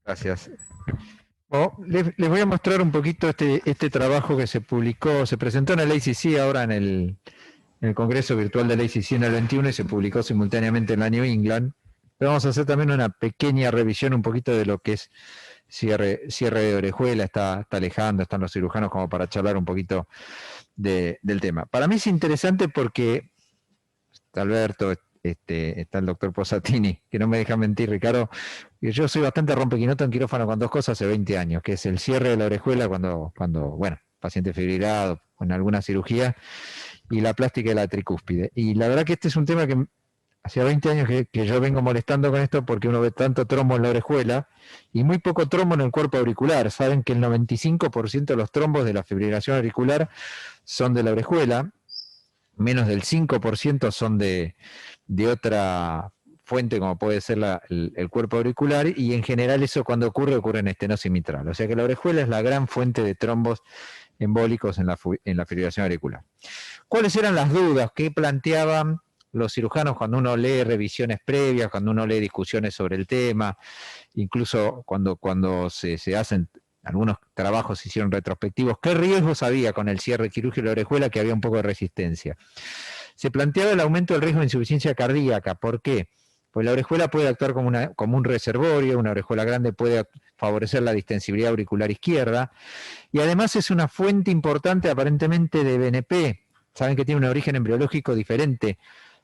Gracias. Bueno, les voy a mostrar un poquito este trabajo que se publicó, se presentó en el ACC ahora en el Congreso Virtual del ACC en el 21 y se publicó simultáneamente en la New England. Pero vamos a hacer también una pequeña revisión un poquito de lo que es cierre de orejuela, está Alejandro, están los cirujanos como para charlar un poquito del tema. Para mí es interesante porque está Alberto, está el doctor Posatini, que no me deja mentir, Ricardo. Yo soy bastante rompequinoto en quirófano con dos cosas hace 20 años, que es el cierre de la orejuela bueno, paciente fibrilado, con alguna cirugía, y la plástica de la tricúspide. Y la verdad que este es un tema que hacía 20 años que yo vengo molestando con esto porque uno ve tanto trombo en la orejuela y muy poco trombo en el cuerpo auricular. Saben que el 95% de los trombos de la fibrilación auricular son de la orejuela, menos del 5% son de otra fuente como puede ser el cuerpo auricular, y en general eso cuando ocurre en estenosis mitral. O sea que la orejuela es la gran fuente de trombos embólicos en la fibrilación auricular. ¿Cuáles eran las dudas que planteaban los cirujanos cuando uno lee revisiones previas, cuando uno lee discusiones sobre el tema, incluso cuando se hacen algunos trabajos se hicieron retrospectivos? ¿Qué riesgos había con el cierre quirúrgico de la orejuela? Que había un poco de resistencia. Se planteaba el aumento del riesgo de insuficiencia cardíaca. ¿Por qué? Pues la orejuela puede actuar como un reservorio, una orejuela grande puede favorecer la distensibilidad auricular izquierda, y además es una fuente importante aparentemente de BNP. Saben que tiene un origen embriológico diferente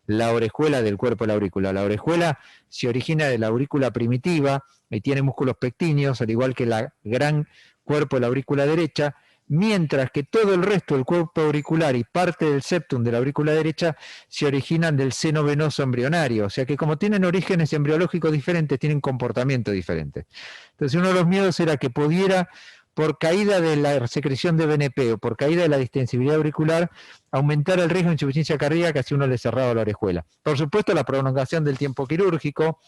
la orejuela del cuerpo de la aurícula. La orejuela se origina de la aurícula primitiva y tiene músculos pectíneos, al igual que la gran cuerpo de la aurícula derecha, mientras que todo el resto del cuerpo auricular y parte del septum de la aurícula derecha se originan del seno venoso embrionario. O sea que como tienen orígenes embriológicos diferentes, tienen comportamiento diferente. Entonces uno de los miedos era que pudiera, por caída de la secreción de BNP o por caída de la distensibilidad auricular, aumentar el riesgo de insuficiencia cardíaca si uno le cerraba la orejuela. Por supuesto, la prolongación del tiempo quirúrgico,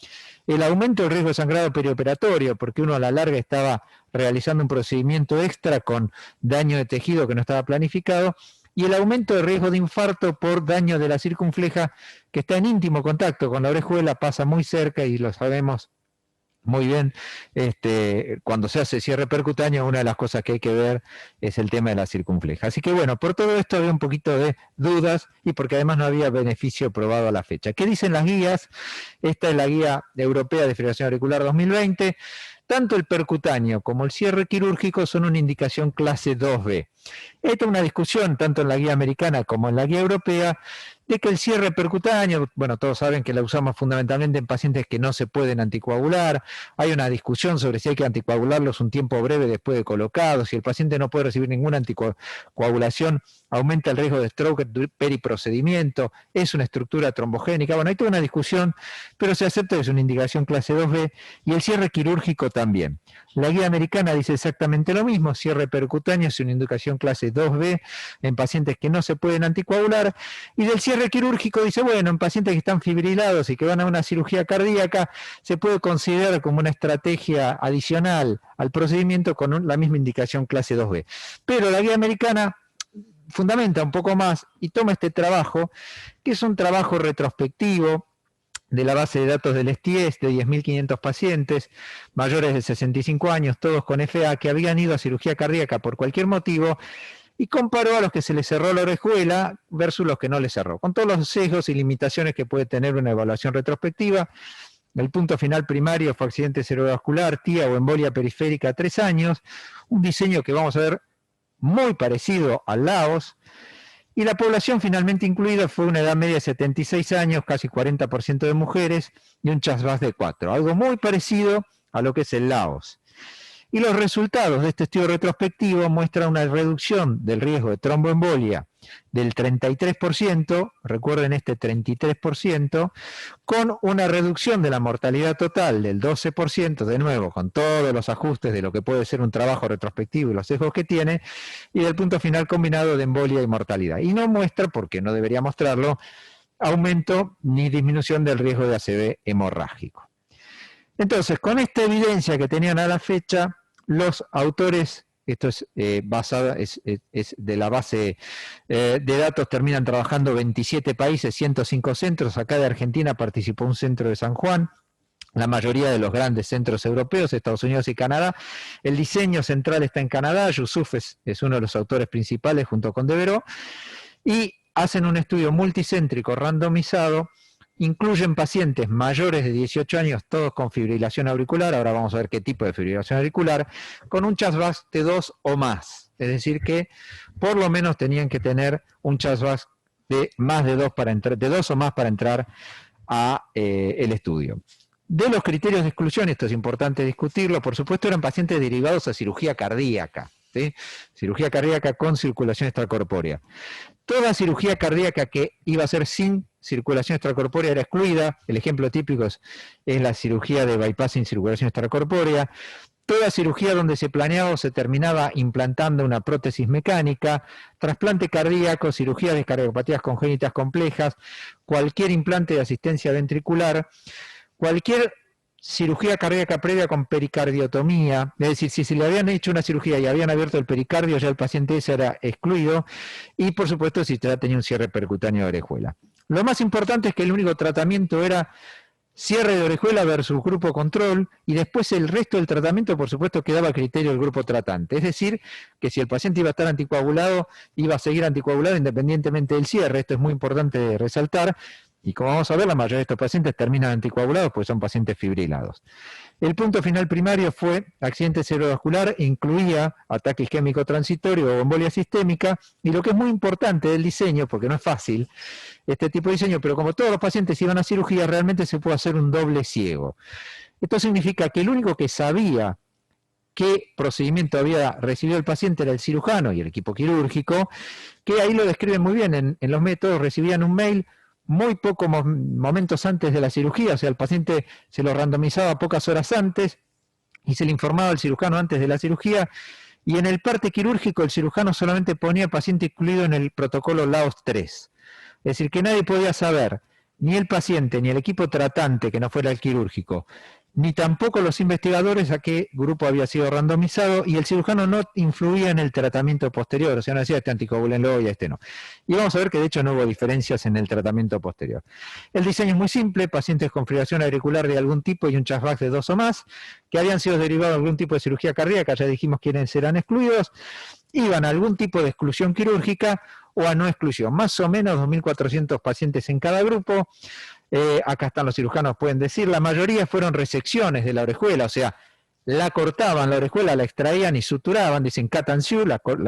el aumento del riesgo de sangrado perioperatorio, porque uno a la larga estaba realizando un procedimiento extra con daño de tejido que no estaba planificado, y el aumento de riesgo de infarto por daño de la circunfleja, que está en íntimo contacto con la orejuela, pasa muy cerca y lo sabemos muy bien. Cuando se hace cierre percutáneo, una de las cosas que hay que ver es el tema de la circunfleja. Así que bueno, por todo esto había un poquito de dudas y porque además no había beneficio probado a la fecha. ¿Qué dicen las guías? Esta es la guía europea de fibrilación auricular 2020. Tanto el percutáneo como el cierre quirúrgico son una indicación clase 2B. Esta es una discusión tanto en la guía americana como en la guía europea de que el cierre percutáneo, bueno, todos saben que la usamos fundamentalmente en pacientes que no se pueden anticoagular. Hay una discusión sobre si hay que anticoagularlos un tiempo breve después de colocados. Si el paciente no puede recibir ninguna anticoagulación, aumenta el riesgo de stroke periprocedimiento, es una estructura trombogénica. Bueno, hay toda una discusión, pero se acepta que es una indicación clase 2B, y el cierre quirúrgico también. La guía americana dice exactamente lo mismo: cierre percutáneo es una indicación clase 2B en pacientes que no se pueden anticoagular, y del cierre quirúrgico dice, bueno, en pacientes que están fibrilados y que van a una cirugía cardíaca, se puede considerar como una estrategia adicional al procedimiento con la misma indicación clase 2B. Pero la guía americana fundamenta un poco más y toma este trabajo, que es un trabajo retrospectivo de la base de datos del STIES de 10.500 pacientes mayores de 65 años, todos con FA, que habían ido a cirugía cardíaca por cualquier motivo, y comparó a los que se les cerró la orejuela versus los que no les cerró, con todos los sesgos y limitaciones que puede tener una evaluación retrospectiva. El punto final primario fue accidente cerebrovascular, TIA o embolia periférica a 3 años, un diseño que vamos a ver muy parecido al LAOS, y la población finalmente incluida fue una edad media de 76 años, casi 40% de mujeres, y un CHAS-VAS de 4, algo muy parecido a lo que es el LAOS. Y los resultados de este estudio retrospectivo muestran una reducción del riesgo de tromboembolia del 33%, recuerden este 33%, con una reducción de la mortalidad total del 12%, de nuevo, con todos los ajustes de lo que puede ser un trabajo retrospectivo y los sesgos que tiene, y del punto final combinado de embolia y mortalidad. Y no muestra, porque no debería mostrarlo, aumento ni disminución del riesgo de ACV hemorrágico. Entonces, con esta evidencia que tenían a la fecha, los autores, esto es basado, es de la base de datos, terminan trabajando 27 países, 105 centros. Acá de Argentina participó un centro de San Juan, la mayoría de los grandes centros europeos, Estados Unidos y Canadá. El diseño central está en Canadá, Yusuf es uno de los autores principales junto con Devereux, y hacen un estudio multicéntrico randomizado, incluyen pacientes mayores de 18 años, todos con fibrilación auricular, ahora vamos a ver qué tipo de fibrilación auricular, con un CHA2-VASc de 2 o más, es decir que por lo menos tenían que tener un CHA2-VASc de más de 2 de 2 o más para entrar a el estudio. De los criterios de exclusión, esto es importante discutirlo, por supuesto eran pacientes derivados a cirugía cardíaca, ¿sí? Cirugía cardíaca con circulación extracorpórea. Toda cirugía cardíaca que iba a ser sin circulación extracorpórea era excluida. El ejemplo típico es la cirugía de bypass sin circulación extracorpórea. Toda cirugía donde se planeaba o se terminaba implantando una prótesis mecánica, trasplante cardíaco, cirugía de cardiopatías congénitas complejas, cualquier implante de asistencia ventricular, cualquier cirugía cardíaca previa con pericardiotomía, es decir, si se le habían hecho una cirugía y habían abierto el pericardio, ya el paciente ese era excluido, y por supuesto si ya tenía un cierre percutáneo de orejuela. Lo más importante es que el único tratamiento era cierre de orejuela versus grupo control, y después el resto del tratamiento, por supuesto, quedaba a criterio del grupo tratante. Es decir, que si el paciente iba a estar anticoagulado, iba a seguir anticoagulado independientemente del cierre. Esto es muy importante de resaltar. Y como vamos a ver, la mayoría de estos pacientes terminan anticoagulados porque son pacientes fibrilados. El punto final primario fue accidente cerebrovascular, incluía ataque isquémico transitorio o embolia sistémica, y lo que es muy importante del diseño, porque no es fácil este tipo de diseño, pero como todos los pacientes iban a cirugía, realmente se puede hacer un doble ciego. Esto significa que el único que sabía qué procedimiento había recibido el paciente era el cirujano y el equipo quirúrgico, que ahí lo describen muy bien en los métodos, recibían un mail muy pocos momentos antes de la cirugía, o sea, el paciente se lo randomizaba pocas horas antes y se le informaba al cirujano antes de la cirugía, y en el parte quirúrgico el cirujano solamente ponía paciente incluido en el protocolo LAOS 3. Es decir, que nadie podía saber, ni el paciente, ni el equipo tratante, que no fuera el quirúrgico, ni tampoco los investigadores a qué grupo había sido randomizado, y el cirujano no influía en el tratamiento posterior, o sea, no decía este anticogúlenlo y este no. Y vamos a ver que de hecho no hubo diferencias en el tratamiento posterior. El diseño es muy simple, pacientes con fibrilación auricular de algún tipo y un CHA2-VASc de 2 o más, que habían sido derivados de algún tipo de cirugía cardíaca, ya dijimos quiénes serán excluidos, iban a algún tipo de exclusión quirúrgica o a no exclusión, más o menos 2.400 pacientes en cada grupo. Acá están los cirujanos, pueden decir, la mayoría fueron resecciones de la orejuela, o sea, la cortaban la orejuela, la extraían y suturaban, dicen cut and sew,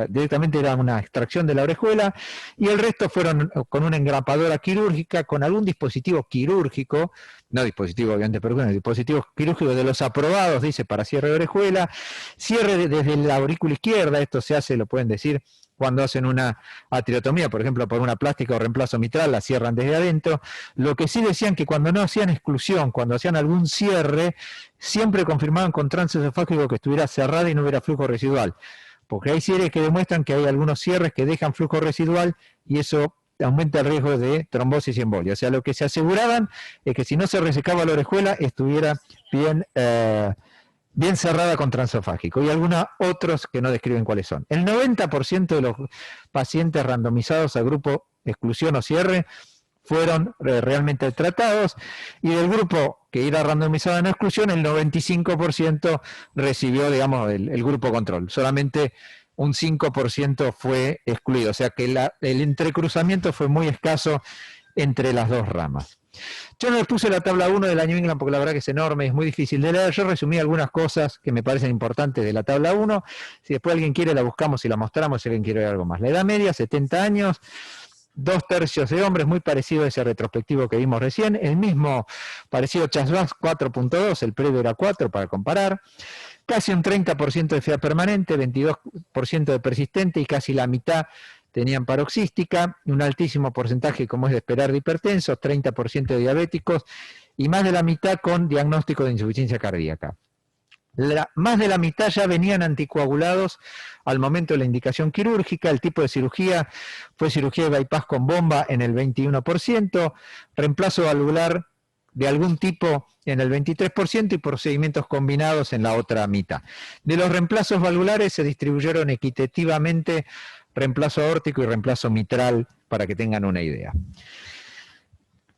directamente era una extracción de la orejuela, y el resto fueron con una engrapadora quirúrgica, con algún dispositivo quirúrgico, no dispositivo obviamente, pero bueno, dispositivo quirúrgico de los aprobados, dice, para cierre de orejuela, cierre desde la aurícula izquierda, esto se hace, lo pueden decir, cuando hacen una atriotomía, por ejemplo, por una plástica o reemplazo mitral, la cierran desde adentro. Lo que sí decían que cuando no hacían exclusión, cuando hacían algún cierre, siempre confirmaban con transesofágico que estuviera cerrada y no hubiera flujo residual. Porque hay series que demuestran que hay algunos cierres que dejan flujo residual y eso aumenta el riesgo de trombosis y embolia. O sea, lo que se aseguraban es que si no se resecaba la orejuela, estuviera bien cerrada con transesofágico, y algunos otros que no describen cuáles son. El 90% de los pacientes randomizados a grupo exclusión o cierre fueron realmente tratados, y del grupo que era randomizado en exclusión, el 95% recibió, digamos, el grupo control. Solamente un 5% fue excluido, o sea que el entrecruzamiento fue muy escaso entre las dos ramas. Yo no les puse la tabla 1 de la New England porque la verdad que es enorme, es muy difícil de leer. Yo resumí algunas cosas que me parecen importantes de la tabla 1. Si después alguien quiere la buscamos y la mostramos, si alguien quiere ver algo más. La edad media, 70 años, 2/3 de hombres, muy parecido a ese retrospectivo que vimos recién. El mismo parecido CHA2-VASc 4.2, el previo era 4 para comparar. Casi un 30% de FEA permanente, 22% de persistente y casi la mitad tenían paroxística, un altísimo porcentaje, como es de esperar, de hipertensos, 30% de diabéticos y más de la mitad con diagnóstico de insuficiencia cardíaca. Más de la mitad ya venían anticoagulados al momento de la indicación quirúrgica. El tipo de cirugía fue cirugía de bypass con bomba en el 21%, reemplazo valvular de algún tipo en el 23% y procedimientos combinados en la otra mitad. De los reemplazos valvulares se distribuyeron equitativamente reemplazo aórtico y reemplazo mitral, para que tengan una idea.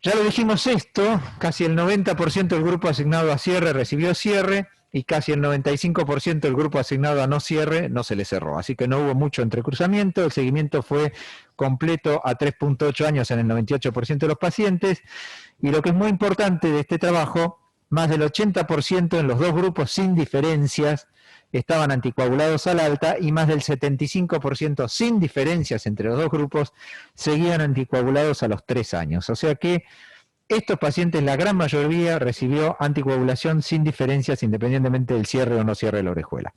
Ya lo dijimos esto, casi el 90% del grupo asignado a cierre recibió cierre y casi el 95% del grupo asignado a no cierre no se le cerró. Así que no hubo mucho entrecruzamiento, el seguimiento fue completo a 3.8 años en el 98% de los pacientes y lo que es muy importante de este trabajo, más del 80% en los dos grupos sin diferencias estaban anticoagulados al alta y más del 75% sin diferencias entre los dos grupos seguían anticoagulados a los 3 años. O sea que estos pacientes, la gran mayoría, recibió anticoagulación sin diferencias independientemente del cierre o no cierre de la orejuela.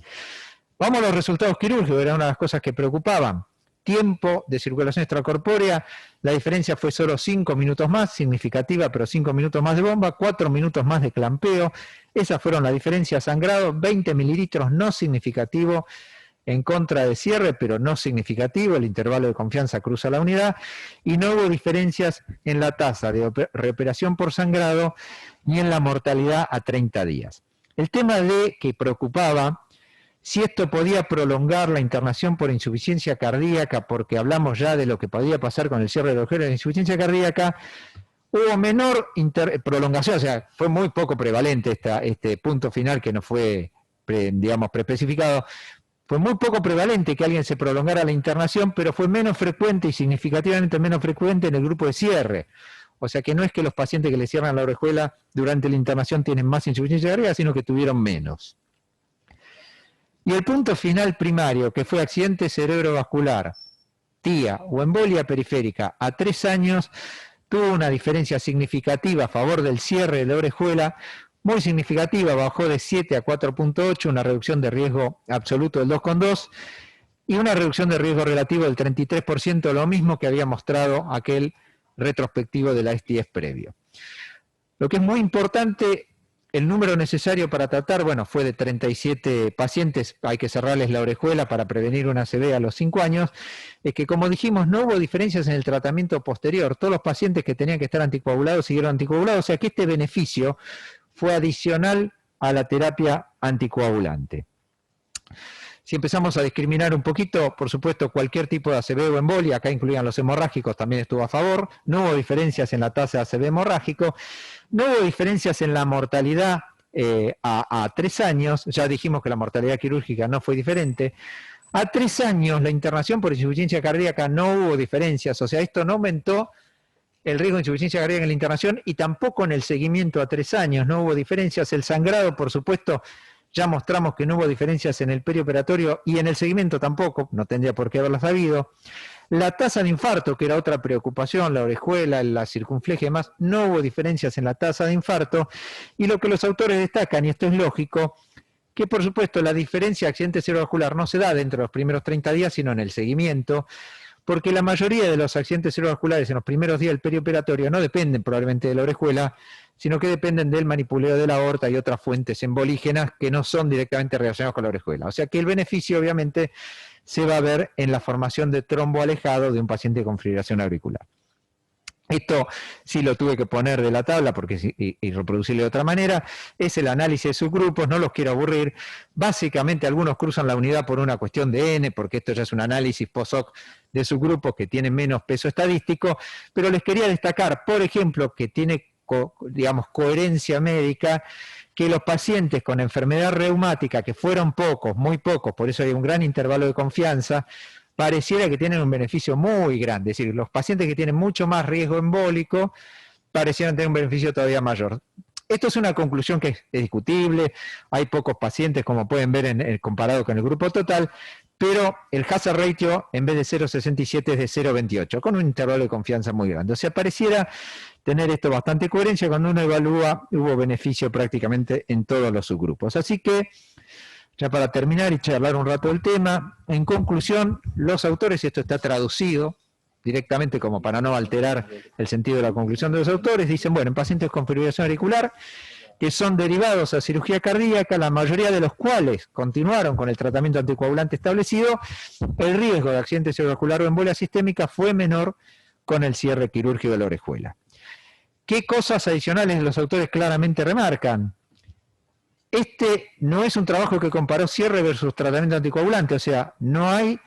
Vamos a los resultados quirúrgicos, era una de las cosas que preocupaban. Tiempo de circulación extracorpórea, la diferencia fue solo 5 minutos más, significativa, pero 5 minutos más de bomba, 4 minutos más de clampeo. Esas fueron las diferencias. Sangrado, 20 mililitros, no significativo, en contra de cierre, pero no significativo, el intervalo de confianza cruza la unidad, y no hubo diferencias en la tasa de reoperación por sangrado ni en la mortalidad a 30 días. El tema de que preocupaba si esto podía prolongar la internación por insuficiencia cardíaca, porque hablamos ya de lo que podía pasar con el cierre de la orejuela de insuficiencia cardíaca, hubo menor prolongación, o sea, fue muy poco prevalente este punto final que no fue, digamos, preespecificado. Fue muy poco prevalente que alguien se prolongara la internación, pero fue menos frecuente y significativamente menos frecuente en el grupo de cierre. O sea que no es que los pacientes que le cierran la orejuela durante la internación tienen más insuficiencia cardíaca, sino que tuvieron menos. Y el punto final primario, que fue accidente cerebrovascular, TIA o embolia periférica a 3 años, tuvo una diferencia significativa a favor del cierre de la orejuela, muy significativa, bajó de 7 a 4.8, una reducción de riesgo absoluto del 2,2 y una reducción de riesgo relativo del 33%, lo mismo que había mostrado aquel retrospectivo de la STS previo. Lo que es muy importante, el número necesario para tratar, bueno, fue de 37 pacientes, hay que cerrarles la orejuela para prevenir una ACV a los 5 años, es que como dijimos, no hubo diferencias en el tratamiento posterior, todos los pacientes que tenían que estar anticoagulados siguieron anticoagulados, o sea que este beneficio fue adicional a la terapia anticoagulante. Si empezamos a discriminar un poquito, por supuesto, cualquier tipo de ACV o embolia, acá incluían los hemorrágicos, también estuvo a favor, no hubo diferencias en la tasa de ACV hemorrágico, no hubo diferencias en la mortalidad a 3 años, ya dijimos que la mortalidad quirúrgica no fue diferente. A 3 años la internación por insuficiencia cardíaca no hubo diferencias, o sea, esto no aumentó el riesgo de insuficiencia cardíaca en la internación y tampoco en el seguimiento a 3 años, no hubo diferencias. El sangrado, por supuesto, ya mostramos que no hubo diferencias en el perioperatorio y en el seguimiento tampoco, no tendría por qué haberlas habido. La tasa de infarto, que era otra preocupación, la orejuela, la circunfleja y demás, no hubo diferencias en la tasa de infarto. Y lo que los autores destacan, y esto es lógico, que por supuesto la diferencia de accidente cerebrovascular no se da dentro de los primeros 30 días, sino en el seguimiento, porque la mayoría de los accidentes cerebrovasculares en los primeros días del perioperatorio no dependen probablemente de la orejuela, sino que dependen del manipuleo de la aorta y otras fuentes embolígenas que no son directamente relacionadas con la orejuela. O sea que el beneficio obviamente se va a ver en la formación de trombo alejado de un paciente con fibrilación auricular. Esto sí lo tuve que poner de la tabla porque, y reproducirlo de otra manera, es el análisis de subgrupos, no los quiero aburrir. Básicamente algunos cruzan la unidad por una cuestión de N, porque esto ya es un análisis post-hoc de subgrupos que tienen menos peso estadístico, pero les quería destacar, por ejemplo, que tiene, digamos, coherencia médica, que los pacientes con enfermedad reumática, que fueron pocos, muy pocos, por eso hay un gran intervalo de confianza, pareciera que tienen un beneficio muy grande. Es decir, los pacientes que tienen mucho más riesgo embólico parecieran tener un beneficio todavía mayor. Esto es una conclusión que es discutible, hay pocos pacientes, como pueden ver comparado con el grupo total, pero el hazard ratio en vez de 0,67 es de 0,28, con un intervalo de confianza muy grande. O sea, pareciera tener esto bastante coherencia, cuando uno evalúa, hubo beneficio prácticamente en todos los subgrupos. Así que, ya para terminar y charlar un rato del tema, en conclusión, los autores, y esto está traducido directamente como para no alterar el sentido de la conclusión de los autores, dicen, bueno, en pacientes con fibrilación auricular, que son derivados a cirugía cardíaca, la mayoría de los cuales continuaron con el tratamiento anticoagulante establecido, el riesgo de accidente cerebrovascular o embolia sistémica fue menor con el cierre quirúrgico de la orejuela. ¿Qué cosas adicionales los autores claramente remarcan? Este no es un trabajo que comparó cierre versus tratamiento anticoagulante, o sea, no hay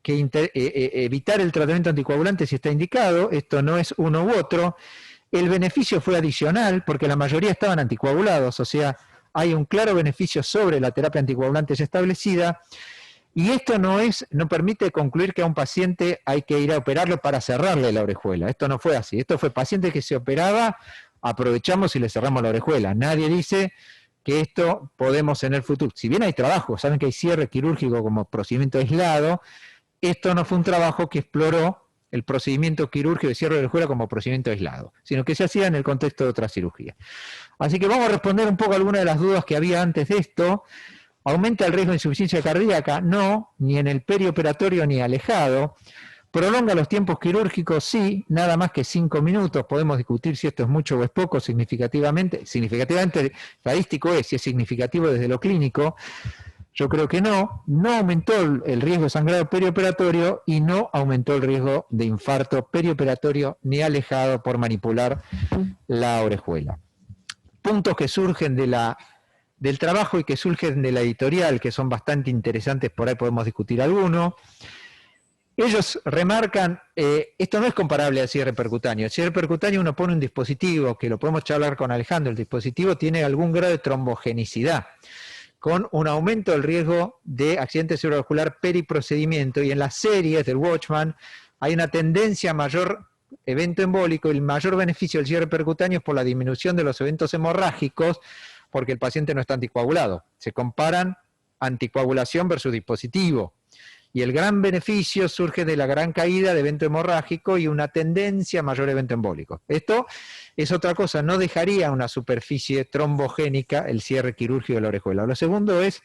que evitar el tratamiento anticoagulante si está indicado, esto no es uno u otro. El beneficio fue adicional porque la mayoría estaban anticoagulados, o sea, hay un claro beneficio sobre la terapia anticoagulante ya establecida, y esto no permite concluir que a un paciente hay que ir a operarlo para cerrarle la orejuela. Esto no fue así. Esto fue paciente que se operaba, aprovechamos y le cerramos la orejuela. Nadie dice que esto podemos en el futuro. Si bien hay trabajo, saben que hay cierre quirúrgico como procedimiento aislado, esto no fue un trabajo que exploró el procedimiento quirúrgico de cierre de orejuela como procedimiento aislado, sino que se hacía en el contexto de otra cirugía. Así que vamos a responder un poco a algunas de las dudas que había antes de esto. ¿Aumenta el riesgo de insuficiencia cardíaca? No, ni en el perioperatorio ni alejado. ¿Prolonga los tiempos quirúrgicos? Sí, nada más que 5 minutos. Podemos discutir si esto es mucho o es poco significativamente. Significativamente estadístico es, si es significativo desde lo clínico. Yo creo que no. No aumentó el riesgo de sangrado perioperatorio y no aumentó el riesgo de infarto perioperatorio ni alejado por manipular la orejuela. Puntos que surgen del trabajo y que surgen de la editorial, que son bastante interesantes, por ahí podemos discutir alguno. Ellos remarcan, esto no es comparable al cierre percutáneo. El cierre percutáneo uno pone un dispositivo, que lo podemos charlar con Alejandro, el dispositivo tiene algún grado de trombogenicidad, con un aumento del riesgo de accidente cerebrovascular periprocedimiento, y en las series del Watchman hay una tendencia a mayor evento embólico, y el mayor beneficio del cierre percutáneo es por la disminución de los eventos hemorrágicos, porque el paciente no está anticoagulado. Se comparan anticoagulación versus dispositivo. Y el gran beneficio surge de la gran caída de evento hemorrágico y una tendencia a mayor evento embólico. Esto es otra cosa, no dejaría una superficie trombogénica el cierre quirúrgico de la orejuela. Lo segundo es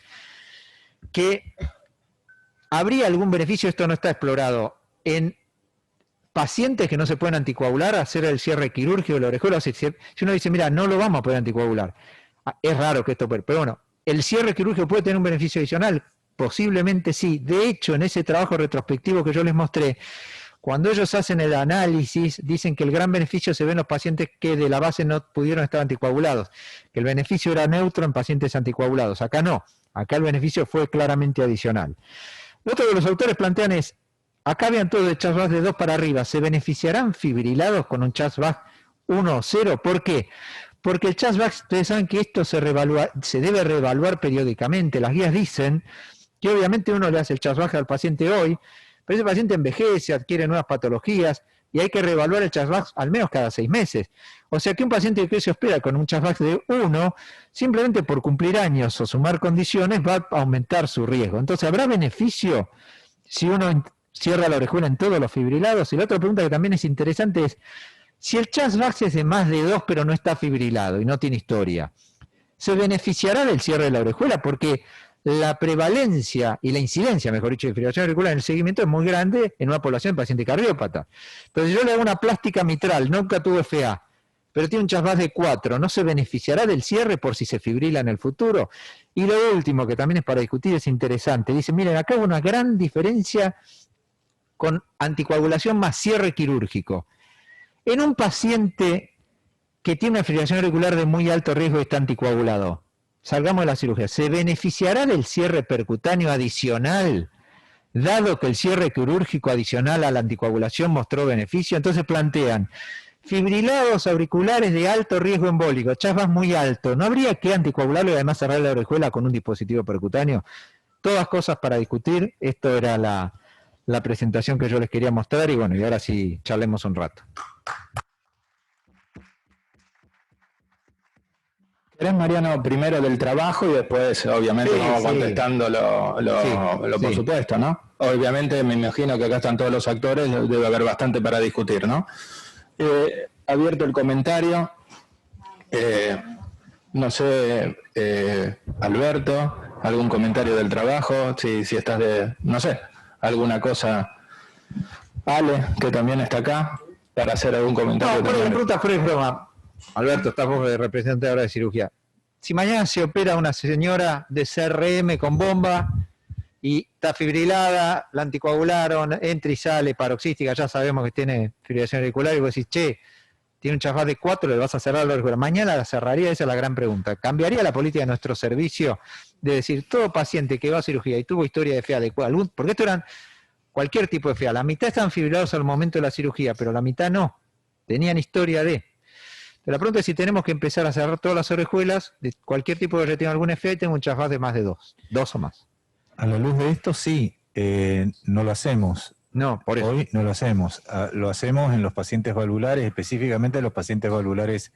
que habría algún beneficio, esto no está explorado, en pacientes que no se pueden anticoagular, hacer el cierre quirúrgico de la orejuela. Si uno dice, mira, no lo vamos a poder anticoagular, es raro que esto, pero bueno, ¿el cierre quirúrgico puede tener un beneficio adicional? Posiblemente sí. De hecho, en ese trabajo retrospectivo que yo les mostré, cuando ellos hacen el análisis, dicen que el gran beneficio se ve en los pacientes que de la base no pudieron estar anticoagulados, que el beneficio era neutro en pacientes anticoagulados. Acá no, acá el beneficio fue claramente adicional. Lo otro que los autores plantean es, acá habían todos de CHA2-VASc de 2 para arriba, ¿se beneficiarán fibrilados con un CHA2-VASc 1 o 0? ¿Por qué? Porque el CHA2-VASc, ustedes saben que esto se debe reevaluar periódicamente. Las guías dicen que obviamente uno le hace el CHA2-VASc al paciente hoy, pero ese paciente envejece, adquiere nuevas patologías, y hay que reevaluar el CHA2-VASc al menos cada 6 meses. O sea que un paciente que se hospeda con un CHA2-VASc de 1, simplemente por cumplir años o sumar condiciones, va a aumentar su riesgo. Entonces, ¿habrá beneficio si uno cierra la orejuela en todos los fibrilados? Y la otra pregunta que también es interesante es, si el CHA2-VASc es de más de 2 pero no está fibrilado y no tiene historia, ¿se beneficiará del cierre de la orejuela? Porque la prevalencia y la incidencia, mejor dicho, de fibrilación auricular en el seguimiento es muy grande en una población de paciente cardiópata. Pero si yo le hago una plástica mitral, nunca tuvo FA, pero tiene un CHA2-VASc de 4, ¿no se beneficiará del cierre por si se fibrila en el futuro? Y lo último, que también es para discutir, es interesante. Dice, miren, acá hay una gran diferencia con anticoagulación más cierre quirúrgico. En un paciente que tiene una fibrilación auricular de muy alto riesgo y está anticoagulado, salgamos de la cirugía, ¿se beneficiará del cierre percutáneo adicional, dado que el cierre quirúrgico adicional a la anticoagulación mostró beneficio? Entonces plantean, fibrilados auriculares de alto riesgo embólico, CHA2-VASc muy alto, ¿no habría que anticoagularlo y además cerrar la orejuela con un dispositivo percutáneo? Todas cosas para discutir. Esto era la presentación que yo les quería mostrar, y bueno, y ahora sí charlemos un rato. ¿Querés, Mariano, primero del trabajo y después, obviamente, vamos contestando por supuesto, ¿no? Obviamente, me imagino que acá están todos los actores, debe haber bastante para discutir, ¿no? Abierto el comentario. No sé, Alberto, algún comentario del trabajo, si estás no sé, alguna cosa. Ale, que también está acá, para hacer algún comentario. No, pregunta fuera de broma. Alberto, estás vos de representante ahora de cirugía. Si mañana se opera una señora de CRM con bomba y está fibrilada, la anticoagularon, entra y sale, paroxística, ya sabemos que tiene fibrilación auricular, y vos decís, che, tiene un CHA2-VASc de 4, le vas a cerrar la auricular. Mañana la cerraría, esa es la gran pregunta. ¿Cambiaría la política de nuestro servicio de decir, todo paciente que va a cirugía y tuvo historia de FA de algún, porque esto eran cualquier tipo de FA, la mitad están fibrilados al momento de la cirugía, pero la mitad no, tenían historia de... Pero la pregunta es si tenemos que empezar a cerrar todas las orejuelas de cualquier tipo que ya tenga algún efecto y tenga un chafaz de más de 2 o más. A la luz de esto, sí, no lo hacemos. No, por eso. Hoy no lo hacemos. Lo hacemos en los pacientes valvulares, específicamente en los pacientes valvulares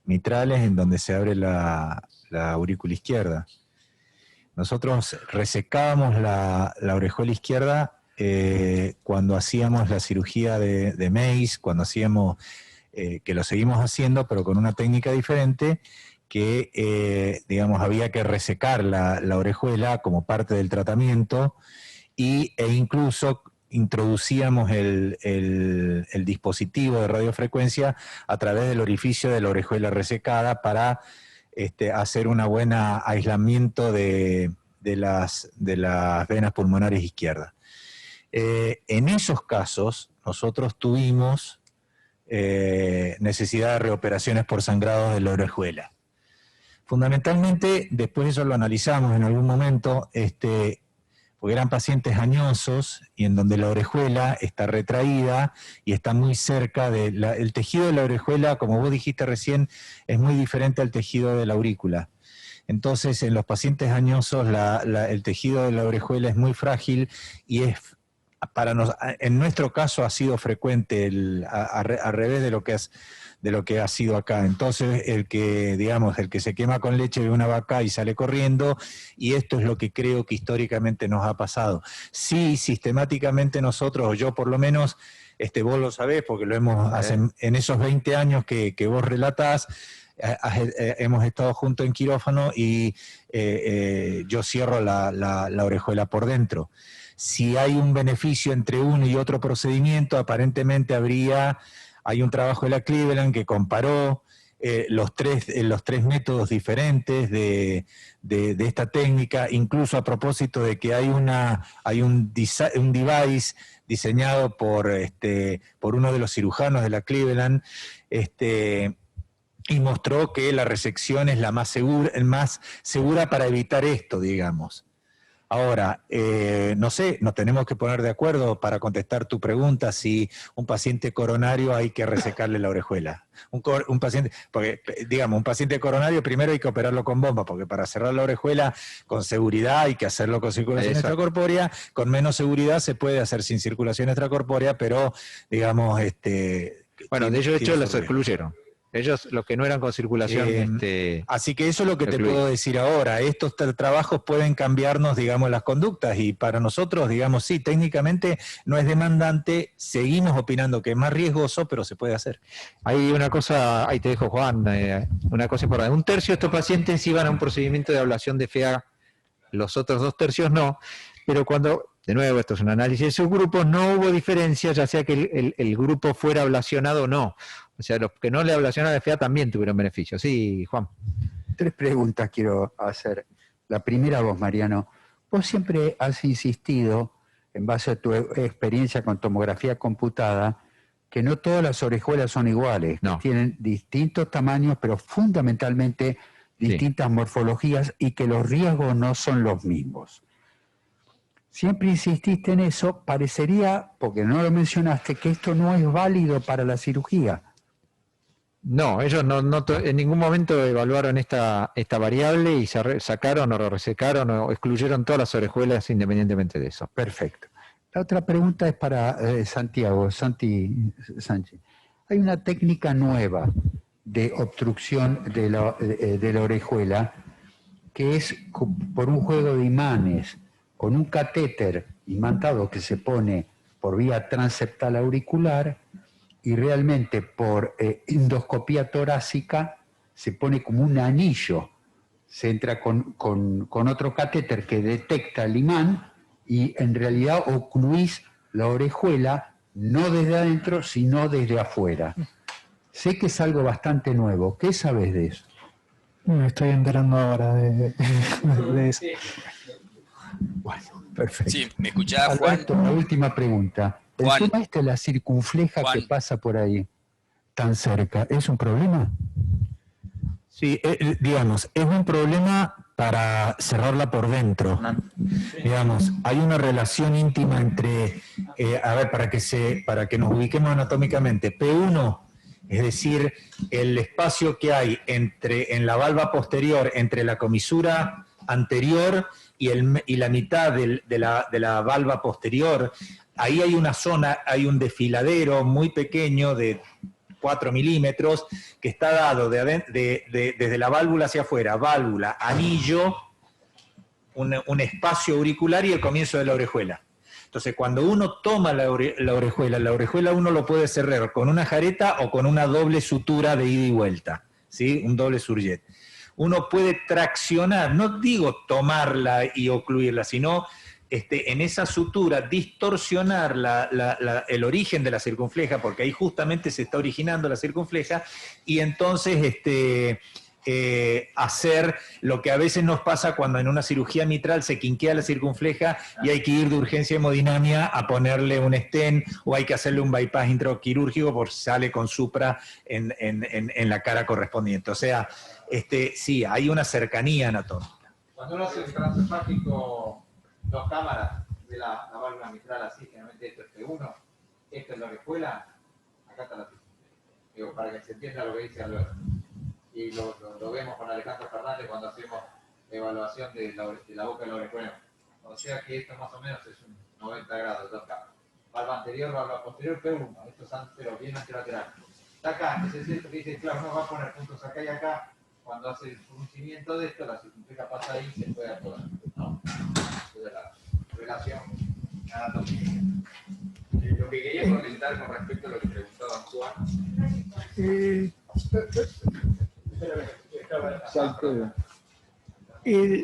mitrales, en donde se abre la aurícula izquierda. Nosotros resecábamos la orejuela izquierda cuando hacíamos la cirugía de Mace, cuando hacíamos, que lo seguimos haciendo, pero con una técnica diferente, que, digamos, había que resecar la orejuela como parte del tratamiento e incluso introducíamos el dispositivo de radiofrecuencia a través del orificio de la orejuela resecada para hacer un buen aislamiento de las venas pulmonares izquierdas. En esos casos, nosotros tuvimos necesidad de reoperaciones por sangrados de la orejuela. Fundamentalmente, después eso lo analizamos en algún momento, porque eran pacientes añosos y en donde la orejuela está retraída y está muy cerca el tejido de la orejuela, como vos dijiste recién, es muy diferente al tejido de la aurícula. Entonces, en los pacientes añosos, el tejido de la orejuela es muy frágil y en nuestro caso ha sido frecuente al revés de lo que ha sido acá. Entonces, el que se quema con leche de una vaca y sale corriendo, y esto es lo que creo que históricamente nos ha pasado. Sí, sistemáticamente nosotros, o yo por lo menos, vos lo sabés, porque lo hemos, en esos 20 años que vos relatás, hemos estado juntos en quirófano y yo cierro la orejuela por dentro. Si hay un beneficio entre uno y otro procedimiento, aparentemente hay un trabajo de la Cleveland que comparó los tres métodos diferentes de esta técnica, incluso a propósito de que hay un device diseñado por uno de los cirujanos de la Cleveland, y mostró que la resección es la más segura para evitar esto, digamos. Ahora, no sé, nos tenemos que poner de acuerdo para contestar tu pregunta si un paciente coronario hay que resecarle la orejuela. Un paciente coronario primero hay que operarlo con bomba, porque para cerrar la orejuela con seguridad hay que hacerlo con circulación extracorpórea, con menos seguridad se puede hacer sin circulación extracorpórea, pero digamos... bueno, de hecho los excluyeron. Ellos, los que no eran con circulación... así que eso es lo que te puedo decir ahora. Estos trabajos pueden cambiarnos, digamos, las conductas, y para nosotros, digamos, sí, técnicamente no es demandante, seguimos opinando que es más riesgoso, pero se puede hacer. Hay una cosa, ahí te dejo, Juan, una cosa importante. 1/3 de estos pacientes iban a un procedimiento de ablación de FA, los otros 2/3 no, pero cuando... De nuevo, esto es un análisis de subgrupos, no hubo diferencia, ya sea que el grupo fuera ablacionado o no. O sea, los que no le ablacionaron de FA también tuvieron beneficios. Sí, Juan. 3 preguntas quiero hacer. La primera, vos, Mariano. Vos siempre has insistido, en base a tu experiencia con tomografía computada, que no todas las orejuelas son iguales, no. Que tienen distintos tamaños, pero fundamentalmente distintas morfologías, y que los riesgos no son los mismos. Siempre insististe en eso, parecería, porque no lo mencionaste, que esto no es válido para la cirugía. No, ellos no en ningún momento evaluaron esta variable y sacaron o resecaron o excluyeron todas las orejuelas independientemente de eso. Perfecto. La otra pregunta es para Santi Sánchez. Hay una técnica nueva de obstrucción de la orejuela que es por un juego de imanes, con un catéter imantado que se pone por vía transeptal auricular, y realmente por endoscopía torácica se pone como un anillo. Se entra con otro catéter que detecta el imán y en realidad ocluís la orejuela no desde adentro, sino desde afuera. Sé que es algo bastante nuevo. ¿Qué sabes de eso? Me estoy enterando ahora de eso. Bueno, perfecto. Sí, ¿me escuchás, Juan? Alberto, la última pregunta. Juan. El tema de la circunfleja Juan. que pasa por ahí, tan cerca, ¿es un problema? Sí, digamos, es un problema para cerrarla por dentro. Digamos, hay una relación íntima entre, para que nos ubiquemos anatómicamente, P1 Es decir, el espacio que hay en la valva posterior, entre la comisura anterior y la mitad de la valva posterior, ahí hay una zona, hay un desfiladero muy pequeño de 4 milímetros que está dado desde la válvula hacia afuera, válvula, anillo, un espacio auricular y el comienzo de la orejuela. Entonces, cuando uno toma la orejuela uno lo puede cerrar con una jareta o con una doble sutura de ida y vuelta, ¿sí? Un doble surjet. Uno puede traccionar, no digo tomarla y ocluirla, sino en esa sutura distorsionar el origen de la circunfleja, porque ahí justamente se está originando la circunfleja, y entonces hacer lo que a veces nos pasa cuando en una cirugía mitral se quinquea la circunfleja y hay que ir de urgencia hemodinamia a ponerle un stent o hay que hacerle un bypass intraquirúrgico porque sale con supra en la cara correspondiente. O sea, sí, hay una cercanía anatómica. Cuando uno hace un transesofágico, 2 cámaras de la válvula mitral así, generalmente esto es T1, esto es la orejuela, acá está la circunfleja. Digo, para que se entienda lo que dice Alberto. Y lo vemos con Alejandro Fernández cuando hacemos evaluación de la boca de la orejuela. O sea que esto más o menos es un 90 grados, 2 cámaras. Valva anterior, valva posterior, P1. Esto es antero, bien anterolateral. Está acá, ese es esto que dice, claro, uno va a poner puntos acá y acá. Cuando hace el fruncimiento de esto, la circunfleja pasa ahí y se puede acordar. ¿No? Esa es la relación anatómica. Lo que quería comentar con respecto a lo que preguntaba Juan.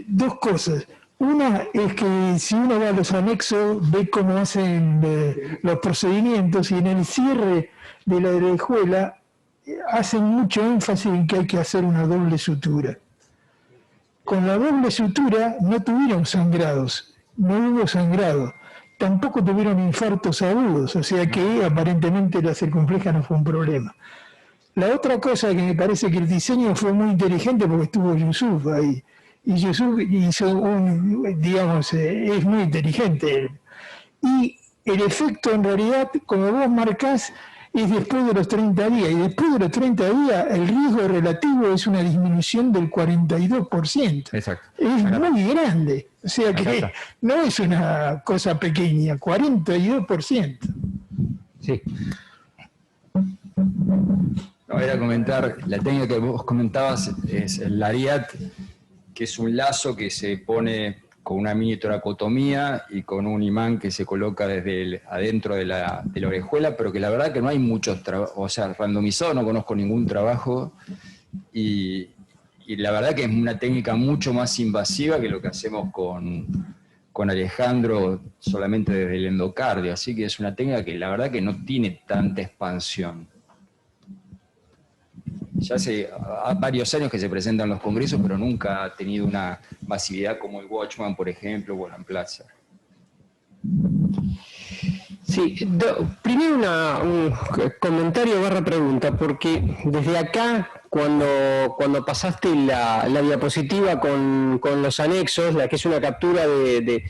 Dos cosas. Una es que si uno va a los anexos, ve cómo hacen los procedimientos y en el cierre de la orejuela hacen mucho énfasis en que hay que hacer una doble sutura. Con la doble sutura no tuvieron sangrados, no hubo sangrado, tampoco tuvieron infartos agudos, o sea que aparentemente la circunfleja no fue un problema. La otra cosa que me parece que el diseño fue muy inteligente porque estuvo Yusuf ahí. Y Yusuf hizo es muy inteligente. Y el efecto en realidad, como vos marcás, es después de los 30 días. Y después de los 30 días, el riesgo relativo es una disminución del 42%. Exacto. Es muy grande. O sea que no es una cosa pequeña, 42%. Sí. No, era comentar, la técnica que vos comentabas es el lariat, que es un lazo que se pone con una mini toracotomía y con un imán que se coloca desde adentro de la orejuela, pero que la verdad que no hay muchos trabajos, o sea, randomizado no conozco ningún trabajo, y la verdad que es una técnica mucho más invasiva que lo que hacemos con Alejandro solamente desde el endocardio, así que es una técnica que la verdad que no tiene tanta expansión. Ya hace varios años que se presentan los congresos, pero nunca ha tenido una masividad como el Watchman, por ejemplo, o el Amplatzer. Sí, primero un comentario / pregunta, porque desde acá, cuando pasaste la diapositiva con los anexos, la que es una captura de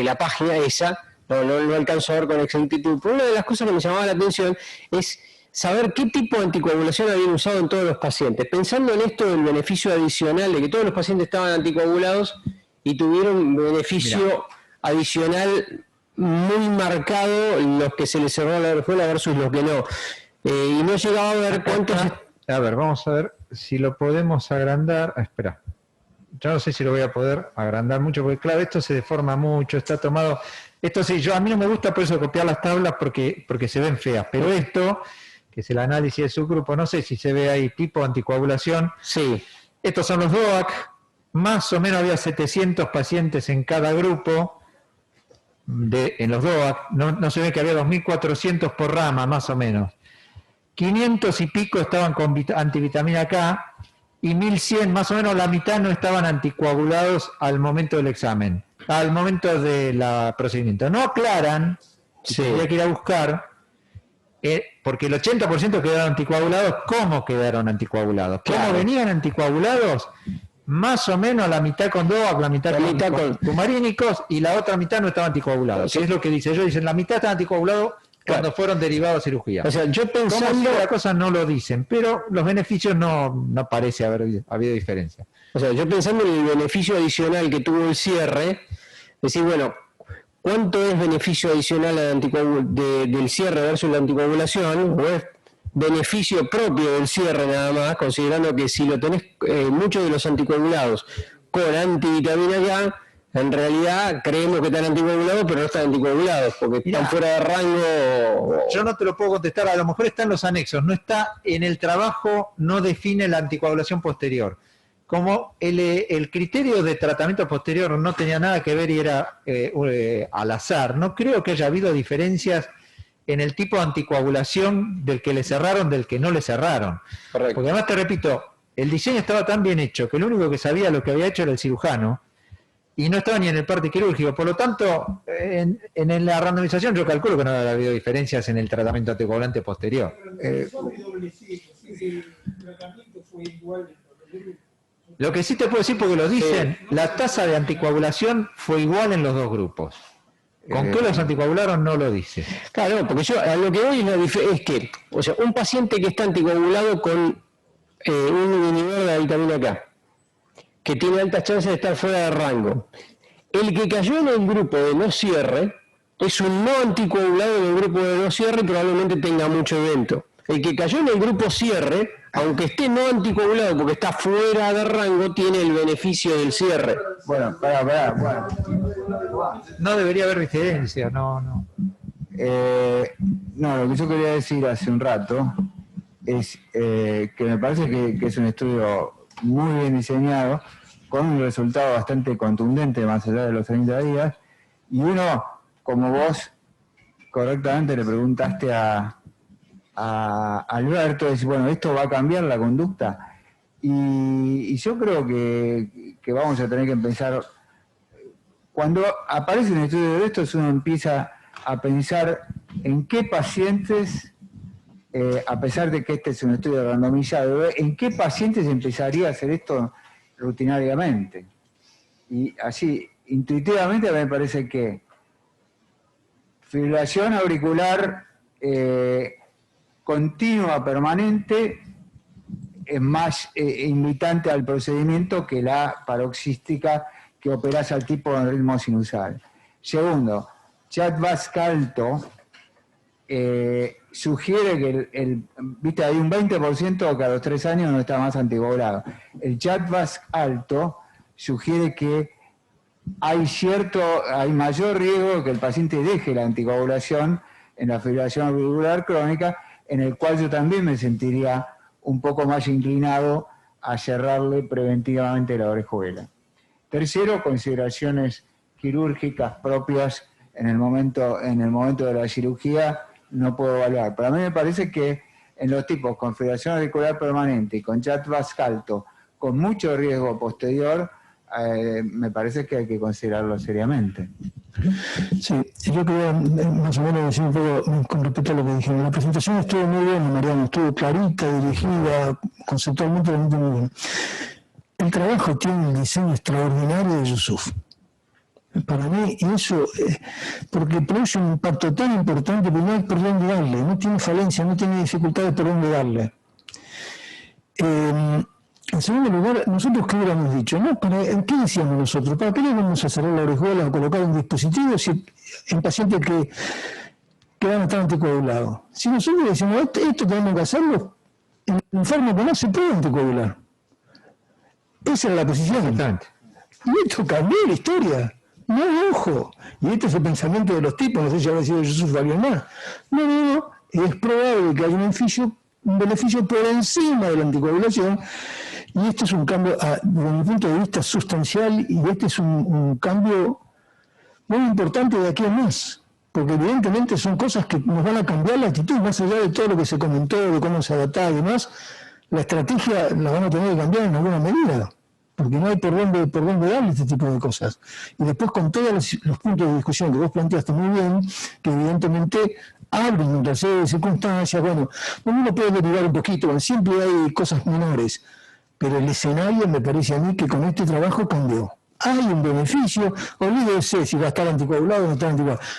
la página esa, no alcanzo a ver con exactitud, pero una de las cosas que me llamaba la atención es saber qué tipo de anticoagulación habían usado en todos los pacientes. Pensando en esto del beneficio adicional, de que todos los pacientes estaban anticoagulados y tuvieron un beneficio adicional muy marcado, los que se les cerró la orejuela versus los que no. Y no llegaba a ver cuántos... A ver, vamos a ver si lo podemos agrandar. Espera. Yo no sé si lo voy a poder agrandar mucho, porque claro, esto se deforma mucho, está tomado... Esto sí, a mí no me gusta por eso copiar las tablas porque se ven feas, pero esto... que es el análisis de subgrupo, no sé si se ve ahí, tipo anticoagulación. Sí. Estos son los DOAC, más o menos había 700 pacientes en cada grupo, en los DOAC, no se ve que había 2.400 por rama, más o menos. 500 y pico estaban con antivitamina K, y 1.100, más o menos la mitad no estaban anticoagulados al momento del examen, al momento del procedimiento. No aclaran, Sí. tendría que ir a buscar, porque el 80% quedaron anticoagulados. ¿Cómo quedaron anticoagulados? ¿Cómo Claro. venían anticoagulados? Más o menos la mitad con DOAC, la mitad con cumarínicos, y la otra mitad no estaba anticoagulado. Que es lo que dice. Ellos dicen, la mitad está anticoagulado cuando fueron derivados a cirugía. O sea, yo pensando... Como si la cosa no lo dicen, pero los beneficios no parece haber habido diferencia. O sea, yo pensando en el beneficio adicional que tuvo el cierre, decir, bueno, ¿cuánto es beneficio adicional del cierre versus la anticoagulación? ¿O es beneficio propio del cierre nada más, considerando que si lo tenés muchos de los anticoagulados con antivitamina K, en realidad creemos que están anticoagulados, pero no están anticoagulados, porque están fuera de rango. Yo no te lo puedo contestar, a lo mejor está en los anexos, no está en el trabajo, no define la anticoagulación posterior. Como el criterio de tratamiento posterior no tenía nada que ver y era al azar, no creo que haya habido diferencias en el tipo de anticoagulación del que le cerraron, del que no le cerraron. Correcto. Porque además te repito, el diseño estaba tan bien hecho que el único que sabía lo que había hecho era el cirujano, y no estaba ni en el parte quirúrgico. Por lo tanto, en la randomización yo calculo que no ha habido diferencias en el tratamiento anticoagulante posterior. Lo que sí te puedo decir, porque lo dicen, la tasa de anticoagulación fue igual en los dos grupos. ¿Con qué los anticoagularon? No lo dice. Claro, porque yo a lo que voy es que, o sea, un paciente que está anticoagulado con un inhibidor de la vitamina K, que tiene altas chances de estar fuera de rango. El que cayó en el grupo de no cierre es un no anticoagulado en el grupo de no cierre y probablemente tenga mucho evento. El que cayó en el grupo cierre, aunque esté no anticoagulado porque está fuera de rango, tiene el beneficio del cierre. Bueno, bueno. No debería haber diferencia, no. No, lo que yo quería decir hace un rato es que me parece que es un estudio muy bien diseñado, con un resultado bastante contundente más allá de los 30 días, y uno, como vos correctamente le preguntaste a Alberto, dice, bueno, ¿esto va a cambiar la conducta? Y yo creo que vamos a tener que empezar, cuando aparece un estudio de estos, uno empieza a pensar en qué pacientes, a pesar de que este es un estudio randomizado, en qué pacientes empezaría a hacer esto rutinariamente. Y así, intuitivamente me parece que fibrilación auricular continua, permanente, es más invitante al procedimiento que la paroxística que operás al tipo en ritmo sinusal. Segundo, Chat-Vasc-Alto sugiere que viste, hay un 20% que a los 3 años no está más anticoagulado. El Chat-Vasc-Alto sugiere que hay mayor riesgo de que el paciente deje la anticoagulación en la fibrilación auricular crónica, en el cual yo también me sentiría un poco más inclinado a cerrarle preventivamente la orejuela. Tercero, consideraciones quirúrgicas propias en el momento de la cirugía no puedo evaluar. Pero a mí me parece que en los tipos con fibrilación auricular permanente y con Chat-Vasc-Alto con mucho riesgo posterior, me parece que hay que considerarlo seriamente. Sí, yo quería más o menos decir un poco con respecto a lo que dijeron. La presentación estuvo muy bien, Mariano, estuvo clarita, dirigida, conceptualmente muy bien. El trabajo tiene un diseño extraordinario de Yusuf. Para mí, y eso, porque produce un impacto tan importante, pero no hay por dónde darle, no tiene falencia, no tiene dificultades por dónde darle. En segundo lugar, nosotros qué hubiéramos dicho, ¿no? ¿Qué decíamos nosotros? ¿Para qué le vamos a cerrar la orejuela o colocar un dispositivo en pacientes que van a estar anticoagulados? Si nosotros decimos, esto tenemos que hacerlo, en el enfermo que no se puede anticoagular. Esa es la posición. Y esto cambió la historia. No, ojo. Y este es el pensamiento de los tipos, no sé si habrá sido Jesús o alguien más. No. Es probable que haya un beneficio por encima de la anticoagulación. Y este es un cambio, desde mi punto de vista, sustancial, y este es un cambio muy importante de aquí a más, porque evidentemente son cosas que nos van a cambiar la actitud, más allá de todo lo que se comentó, de cómo se adaptaba y demás, la estrategia la van a tener que cambiar en alguna medida, porque no hay por dónde darle este tipo de cosas. Y después con todos los puntos de discusión que vos planteaste muy bien, que evidentemente abren otra serie de circunstancias, bueno, uno puede derivar un poquito, bueno, siempre hay cosas menores, pero el escenario me parece a mí que con este trabajo cambió. Hay un beneficio, olvídese si va a estar anticoagulado o no está anticoagulado.